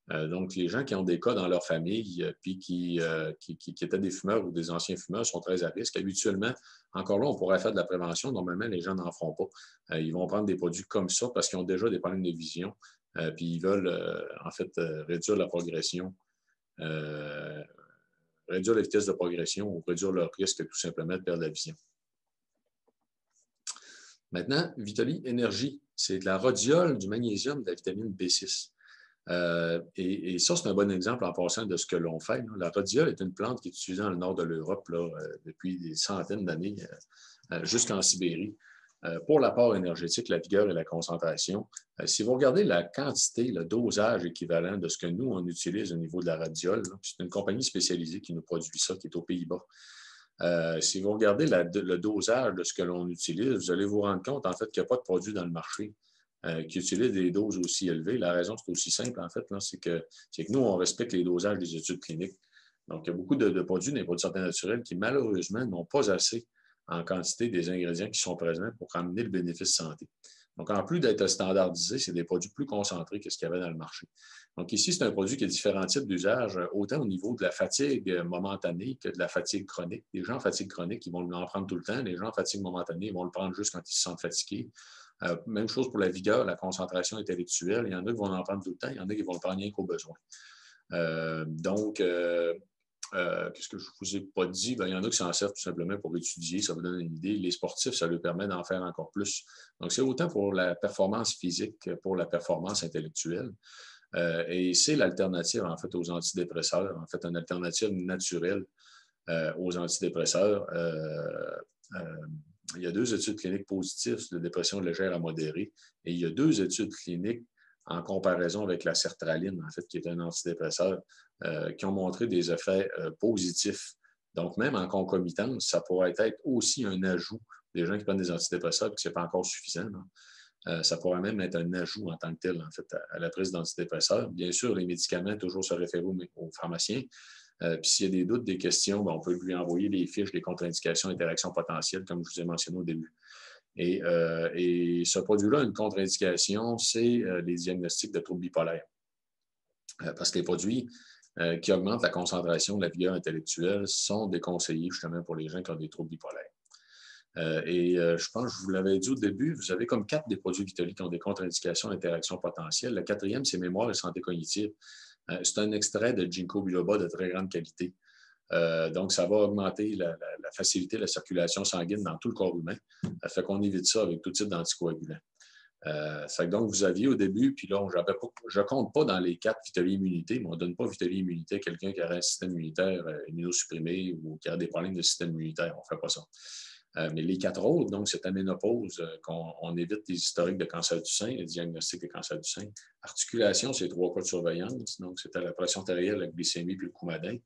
S1: Donc, les gens qui ont des cas dans leur famille puis qui étaient des fumeurs ou des anciens fumeurs sont très à risque. Habituellement, encore là, on pourrait faire de la prévention. Normalement, les gens n'en feront pas. Ils vont prendre des produits comme ça parce qu'ils ont déjà des problèmes de vision. Puis ils veulent, réduire la progression, réduire la vitesse de progression ou réduire leur risque tout simplement de perdre la vision. Maintenant, Vitaly Énergie, c'est de la rhodiole, du magnésium, de la vitamine B6. Et ça, c'est un bon exemple en passant de ce que l'on fait. La rhodiole est une plante qui est utilisée dans le nord de l'Europe depuis des centaines d'années, jusqu'en Sibérie, pour l'apport énergétique, la vigueur et la concentration. Si vous regardez la quantité, le dosage équivalent de ce que nous, on utilise au niveau de la rhodiole, c'est une compagnie spécialisée qui nous produit ça, qui est aux Pays-Bas. Si vous regardez le dosage de ce que l'on utilise, vous allez vous rendre compte, en fait, qu'il n'y a pas de produit dans le marché qui utilise des doses aussi élevées. La raison, c'est aussi simple, en fait, c'est que nous, on respecte les dosages des études cliniques. Donc, il y a beaucoup de produits, des produits de santé naturelle qui, malheureusement, n'ont pas assez en quantité des ingrédients qui sont présents pour ramener le bénéfice santé. Donc, en plus d'être standardisé, c'est des produits plus concentrés que ce qu'il y avait dans le marché. Donc, ici, c'est un produit qui a différents types d'usage, autant au niveau de la fatigue momentanée que de la fatigue chronique. Les gens en fatigue chronique, ils vont en prendre tout le temps. Les gens en fatigue momentanée, ils vont le prendre juste quand ils se sentent fatigués. Même chose pour la vigueur, la concentration intellectuelle. Il y en a qui vont en prendre tout le temps, il y en a qui vont le prendre rien qu'au besoin. Qu'est-ce que je ne vous ai pas dit? Il y en a qui s'en servent tout simplement pour étudier, ça vous donne une idée. Les sportifs, ça leur permet d'en faire encore plus. Donc, c'est autant pour la performance physique que pour la performance intellectuelle. Et c'est l'alternative, en fait, aux antidépresseurs, en fait, une alternative naturelle aux antidépresseurs. Il y a 2 études cliniques positives de dépression légère à modérée et il y a 2 études cliniques en comparaison avec la sertraline, en fait, qui est un antidépresseur, qui ont montré des effets positifs. Donc, même en concomitance, ça pourrait être aussi un ajout des gens qui prennent des antidépresseurs et que ce n'est pas encore suffisant. Ça pourrait même être un ajout en tant que tel, en fait, à la prise d'antidépresseurs. Bien sûr, les médicaments, toujours se référer aux pharmaciens. Puis s'il y a des doutes, des questions, on peut lui envoyer les fiches des contre-indications, interactions potentielles, comme je vous ai mentionné au début. Et ce produit-là, une contre-indication, c'est les diagnostics de troubles bipolaires. Parce que les produits qui augmentent la concentration de la vigueur intellectuelle sont déconseillés justement pour les gens qui ont des troubles bipolaires. Je pense que je vous l'avais dit au début, vous avez comme 4 des produits Vitaly qui ont des contre-indications d'interactions potentielles. Le 4e, c'est mémoire et santé cognitive. C'est un extrait de ginkgo biloba de très grande qualité. Donc, ça va augmenter la facilité de la circulation sanguine dans tout le corps humain. Ça fait qu'on évite ça avec tout type d'anticoagulants. Donc, vous aviez au début, puis là, je ne compte pas dans les 4 Vitaly immunité, mais on ne donne pas Vitaly immunité à quelqu'un qui aurait un système immunitaire immunosupprimé ou qui a des problèmes de système immunitaire. On ne fait pas ça. Mais les 4 autres, donc cette aménopause, qu'on évite des historiques de cancer du sein, les diagnostics de cancer du sein. Articulation, c'est 3 cas de surveillance, donc c'était la pression artérielle, la glycémie puis le coumadin.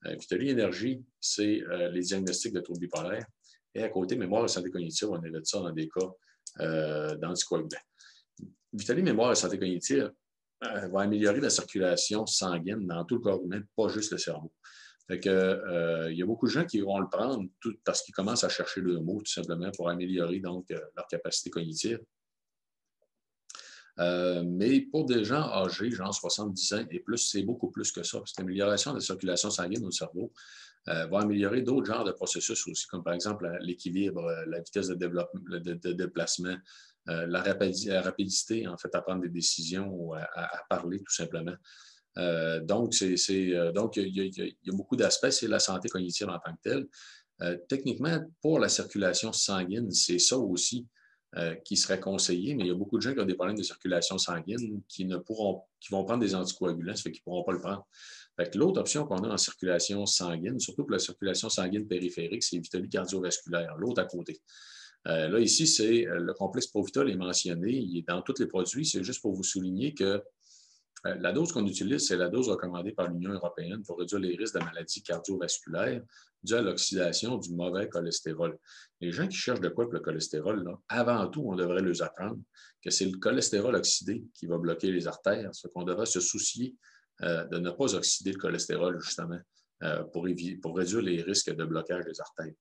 S1: Vitaly Énergie, c'est les diagnostics de troubles bipolaires. Et à côté, mémoire et santé cognitive, on évite ça dans des cas d'anticoagulants. Vitaly mémoire et santé cognitive va améliorer la circulation sanguine dans tout le corps humain, pas juste le cerveau. Fait que, y a beaucoup de gens qui vont le prendre parce qu'ils commencent à chercher le mot tout simplement pour améliorer donc leur capacité cognitive. Mais pour des gens âgés, genre 70 ans et plus, c'est beaucoup plus que ça. Parce que l'amélioration de la circulation sanguine au cerveau va améliorer d'autres genres de processus aussi, comme par exemple l'équilibre, la vitesse de déplacement, la rapidité, en fait, à prendre des décisions ou à parler, tout simplement. Donc, il y a beaucoup d'aspects. C'est la santé cognitive en tant que telle. Techniquement, pour la circulation sanguine, c'est ça aussi qui serait conseillé, mais il y a beaucoup de gens qui ont des problèmes de circulation sanguine qui vont prendre des anticoagulants, ça fait qu'ils ne pourront pas le prendre. L'autre option qu'on a en circulation sanguine, surtout pour la circulation sanguine périphérique, c'est Vitaly cardiovasculaire, l'autre à côté. Là, ici, c'est le complexe Provital est mentionné, il est dans tous les produits. C'est juste pour vous souligner que la dose qu'on utilise, c'est la dose recommandée par l'Union européenne pour réduire les risques de maladies cardiovasculaires dues à l'oxydation du mauvais cholestérol. Les gens qui cherchent de quoi pour le cholestérol, là, avant tout, on devrait leur apprendre que c'est le cholestérol oxydé qui va bloquer les artères, ce qu'on devrait se soucier de ne pas oxyder le cholestérol, justement, pour réduire les risques de blocage des artères.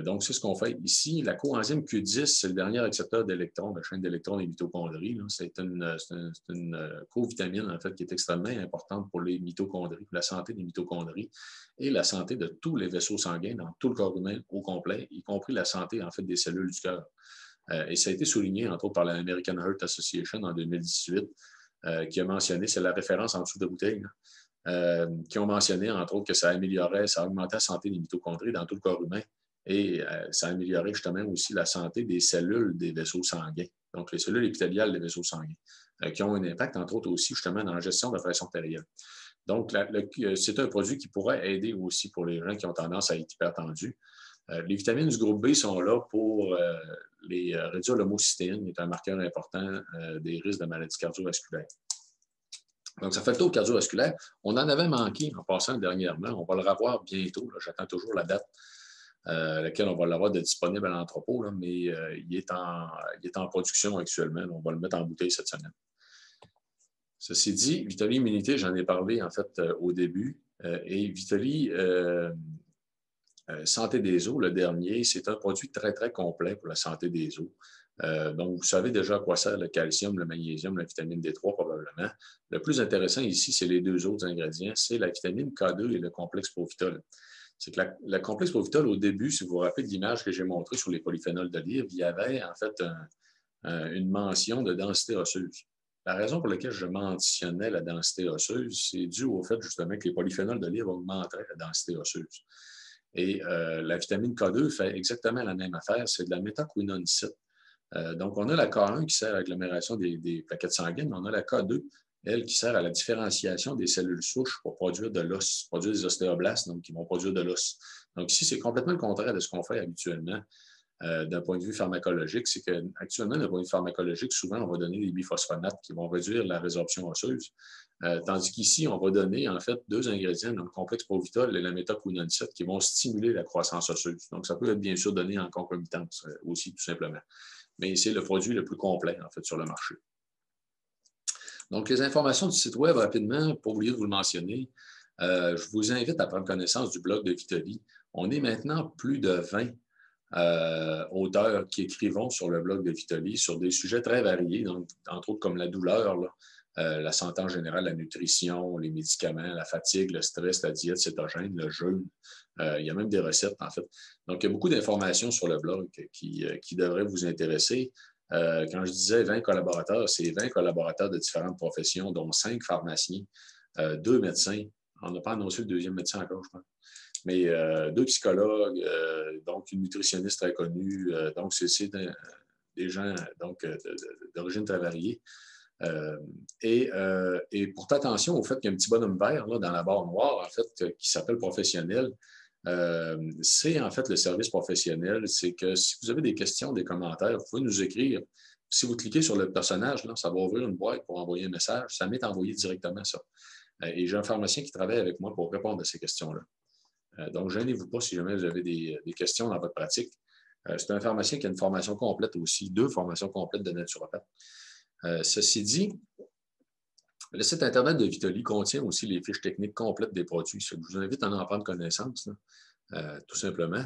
S1: Donc, c'est ce qu'on fait ici. La coenzyme Q10, c'est le dernier accepteur d'électrons, la chaîne d'électrons des mitochondries. C'est une covitamine, en fait, qui est extrêmement importante pour les mitochondries, pour la santé des mitochondries et la santé de tous les vaisseaux sanguins dans tout le corps humain au complet, y compris la santé, en fait, des cellules du cœur. Et ça a été souligné, entre autres, par l'American Heart Association en 2018, qui a mentionné, c'est la référence en dessous de bouteille, qui ont mentionné, entre autres, que ça augmentait la santé des mitochondries dans tout le corps humain. Et ça améliorait justement aussi la santé des cellules des vaisseaux sanguins, donc les cellules épithéliales des vaisseaux sanguins, qui ont un impact, entre autres, aussi justement dans la gestion de la pression artérielle. Donc, c'est un produit qui pourrait aider aussi pour les gens qui ont tendance à être hypertendus. Les vitamines du groupe B sont là pour réduire l'homocystéine, qui est un marqueur important des risques de maladies cardiovasculaires. Donc, ça fait le tour cardiovasculaire. On en avait manqué en passant dernièrement. On va le revoir bientôt. J'attends toujours la date. Laquelle on va l'avoir de disponible à l'entrepôt, mais il est en production actuellement. On va le mettre en bouteille cette semaine. Ceci dit, Vitaly Immunité, j'en ai parlé en fait au début. Et Vitaly Santé des os, le dernier, c'est un produit très, très complet pour la santé des os. Donc, vous savez déjà à quoi sert le calcium, le magnésium, la vitamine D3 probablement. Le plus intéressant ici, c'est les deux autres ingrédients, c'est la vitamine K2 et le complexe Provital. C'est que le complexe Provital, au début, si vous vous rappelez de l'image que j'ai montrée sur les polyphénols d'olive, il y avait en fait une mention de densité osseuse. La raison pour laquelle je mentionnais la densité osseuse, c'est dû au fait justement que les polyphénols d'olive augmenteraient la densité osseuse. Et la vitamine K2 fait exactement la même affaire, c'est de la métaquinonicite. Donc, on a la K1 qui sert à l'agglomération des plaquettes sanguines, mais on a la K2, elle, qui sert à la différenciation des cellules souches pour produire de l'os, produire des ostéoblastes, donc qui vont produire de l'os. Donc, ici, c'est complètement le contraire de ce qu'on fait habituellement d'un point de vue pharmacologique. C'est qu'actuellement, d'un point de vue pharmacologique, souvent, on va donner des biphosphonates qui vont réduire la résorption osseuse. Tandis qu'ici, on va donner, en fait, deux ingrédients, donc le complexe Provital et la métaquinonicite, qui vont stimuler la croissance osseuse. Donc, ça peut être bien sûr donné en concomitance aussi, tout simplement. Mais c'est le produit le plus complet, en fait, sur le marché. Donc, les informations du site web, rapidement, pour oublier de vous le mentionner, je vous invite à prendre connaissance du blog de Vitaly. On est maintenant plus de 20 auteurs qui écrivont sur le blog de Vitaly sur des sujets très variés, donc, entre autres comme la douleur, la santé en général, la nutrition, les médicaments, la fatigue, le stress, la diète cétogène, le jeûne. Il y a même des recettes, en fait. Donc, il y a beaucoup d'informations sur le blog qui devraient vous intéresser. Quand je disais 20 collaborateurs, c'est 20 collaborateurs de différentes professions, dont 5 pharmaciens, 2 médecins. On n'a pas annoncé le deuxième médecin encore, je pense. Mais 2 psychologues, donc une nutritionniste très connue. Donc, c'est des gens d'origine très variée. Et portez attention au fait qu'il y a un petit bonhomme vert là, dans la barre noire, en fait, qui s'appelle professionnel. C'est en fait le service professionnel. C'est que si vous avez des questions, des commentaires, vous pouvez nous écrire. Si vous cliquez sur le personnage, là, ça va ouvrir une boîte pour envoyer un message. Ça m'est envoyé directement, ça. Et j'ai un pharmacien qui travaille avec moi pour répondre à ces questions-là. Donc, gênez-vous pas si jamais vous avez des questions dans votre pratique. C'est un pharmacien qui a une formation complète aussi, 2 formations complètes de naturopathe. Ceci dit, le site Internet de Vitaly contient aussi les fiches techniques complètes des produits. Je vous invite à en prendre connaissance, tout simplement.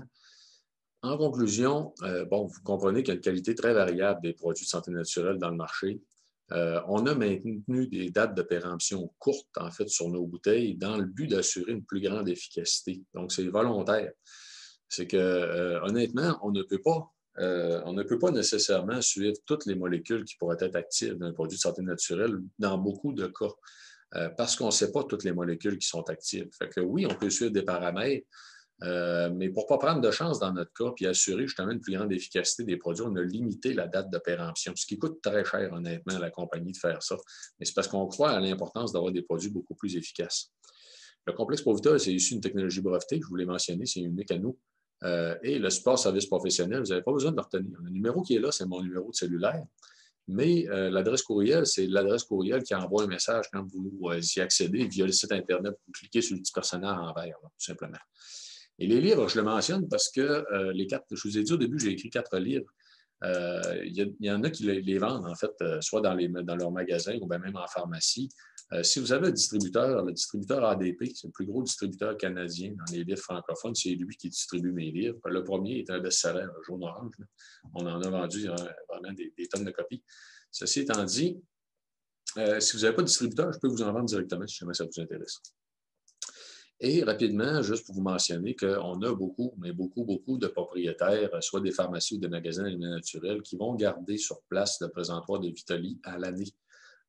S1: En conclusion, vous comprenez qu'il y a une qualité très variable des produits de santé naturelle dans le marché. On a maintenu des dates de péremption courtes, en fait, sur nos bouteilles dans le but d'assurer une plus grande efficacité. Donc, c'est volontaire. C'est que, honnêtement, on ne peut pas on ne peut pas nécessairement suivre toutes les molécules qui pourraient être actives dans un produit de santé naturelle dans beaucoup de cas, parce qu'on ne sait pas toutes les molécules qui sont actives. Fait que oui, on peut suivre des paramètres, mais pour ne pas prendre de chance dans notre cas, puis assurer justement une plus grande efficacité des produits, on a limité la date de péremption, ce qui coûte très cher, honnêtement, à la compagnie de faire ça. Mais c'est parce qu'on croit à l'importance d'avoir des produits beaucoup plus efficaces. Le complexe Provita, c'est issu d'une technologie brevetée, je vous l'ai mentionné, c'est unique à nous. Et le support service professionnel, vous n'avez pas besoin de le retenir. Le numéro qui est là, c'est mon numéro de cellulaire. Mais l'adresse courriel, c'est l'adresse courriel qui envoie un message quand vous y accédez via le site Internet. Vous cliquez sur le petit personnage en vert, là, tout simplement. Et les livres, je le mentionne parce que les 4, je vous ai dit au début, j'ai écrit 4 livres. Il y en a qui les vendent, en fait, soit dans leur magasin ou bien même en pharmacie. Si vous avez un distributeur, le distributeur ADP, c'est le plus gros distributeur canadien dans les livres francophones, c'est lui qui distribue mes livres. Le premier est un best-seller, un jaune orange. On en a vendu vraiment des tonnes de copies. Ceci étant dit, si vous n'avez pas de distributeur, je peux vous en vendre directement si jamais ça vous intéresse. Et rapidement, juste pour vous mentionner qu'on a beaucoup, mais beaucoup, beaucoup de propriétaires, soit des pharmacies ou des magasins d'aliments naturels, qui vont garder sur place le présentoir de Vitali à l'année,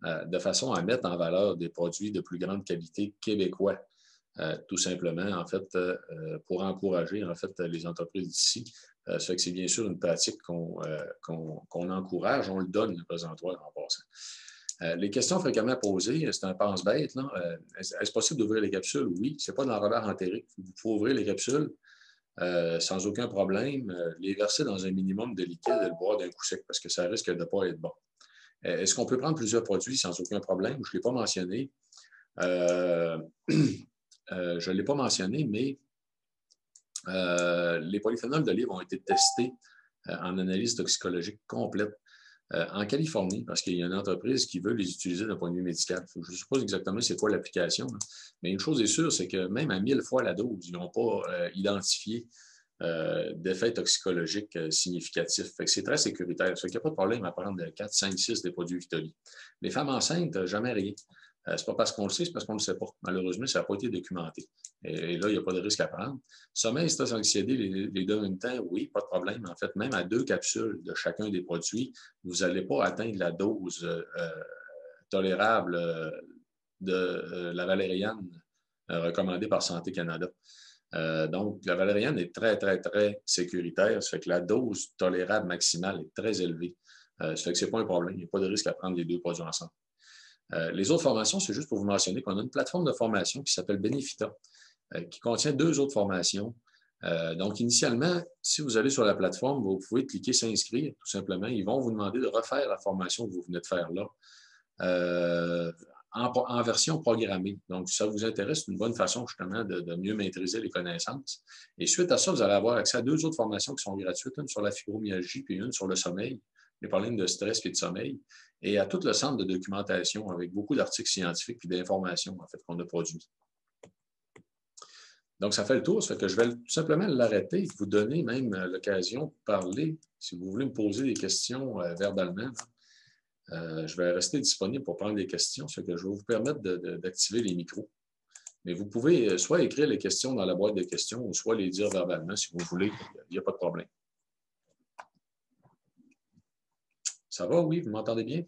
S1: de façon à mettre en valeur des produits de plus grande qualité québécois, tout simplement, en fait, pour encourager, en fait, les entreprises d'ici. Ça fait que c'est bien sûr une pratique qu'on encourage, on le donne, le présentoir, en passant. Les questions fréquemment posées, c'est un pense-bête. Est-ce possible d'ouvrir les capsules? Oui, ce n'est pas de l'enrobage entérique. Vous pouvez ouvrir les capsules sans aucun problème, les verser dans un minimum de liquide et le boire d'un coup sec parce que ça risque de ne pas être bon. Est-ce qu'on peut prendre plusieurs produits sans aucun problème? Je ne l'ai pas mentionné. Je ne l'ai pas mentionné, mais les polyphénols de livre ont été testés en analyse toxicologique complète. En Californie, parce qu'il y a une entreprise qui veut les utiliser d'un point de vue médical. Je ne sais pas exactement c'est quoi l'application, mais une chose est sûre, c'est que même à 1000 fois la dose, ils n'ont pas identifié d'effets toxicologiques significatifs. Fait que c'est très sécuritaire. Il n'y a pas de problème à prendre 4, 5, 6 des produits Vitali. Les femmes enceintes, jamais rien. C'est pas parce qu'on le sait, c'est parce qu'on ne le sait pas. Malheureusement, ça n'a pas été documenté. Et là, il n'y a pas de risque à prendre. Sommeil, stress, anxiété, les deux en même temps, oui, pas de problème. En fait, même à 2 capsules de chacun des produits, vous n'allez pas atteindre la dose tolérable de la valériane recommandée par Santé Canada. Donc, la valériane est très, très, très sécuritaire. Ça fait que la dose tolérable maximale est très élevée. Ça fait que ce n'est pas un problème. Il n'y a pas de risque à prendre les 2 produits ensemble. Les autres formations, c'est juste pour vous mentionner qu'on a une plateforme de formation qui s'appelle Benefita, qui contient 2 autres formations. Donc, initialement, si vous allez sur la plateforme, vous pouvez cliquer s'inscrire, tout simplement. Ils vont vous demander de refaire la formation que vous venez de faire là en version programmée. Donc, si ça vous intéresse, c'est une bonne façon justement de mieux maîtriser les connaissances. Et suite à ça, vous allez avoir accès à 2 autres formations qui sont gratuites, une sur la fibromyalgie puis une sur le sommeil, les problèmes de stress et de sommeil, et à tout le centre de documentation avec beaucoup d'articles scientifiques et d'informations en fait, qu'on a produits. Donc, ça fait le tour. Ça fait que je vais tout simplement l'arrêter et vous donner même l'occasion de parler. Si vous voulez me poser des questions verbalement, je vais rester disponible pour prendre des questions. Ça fait que je vais vous permettre d'activer les micros. Mais vous pouvez soit écrire les questions dans la boîte de questions ou soit les dire verbalement si vous voulez. Il n'y a pas de problème. Ça va, oui? Vous m'entendez bien?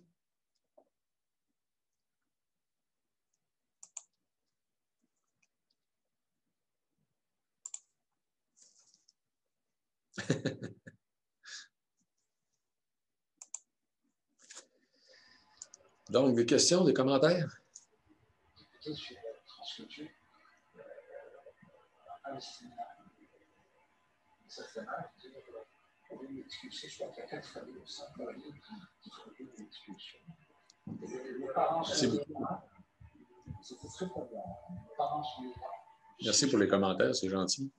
S1: Donc, des questions, des commentaires? Merci beaucoup. Merci pour les commentaires, c'est gentil.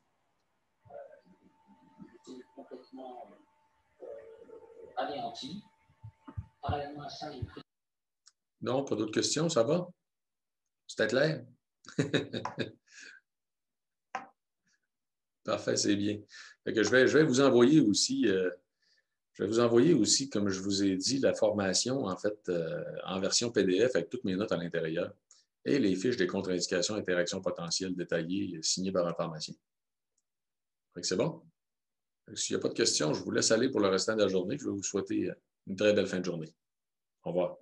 S1: Non, pas d'autres questions, ça va? C'était clair? Parfait, c'est bien. Fait que je vais vous envoyer aussi, comme je vous ai dit, la formation, en fait, en version PDF avec toutes mes notes à l'intérieur et les fiches des contre-indications et interactions potentielles détaillées signées par un pharmacien. Fait que c'est bon? S'il n'y a pas de questions, je vous laisse aller pour le restant de la journée. Je vais vous souhaiter une très belle fin de journée. Au revoir.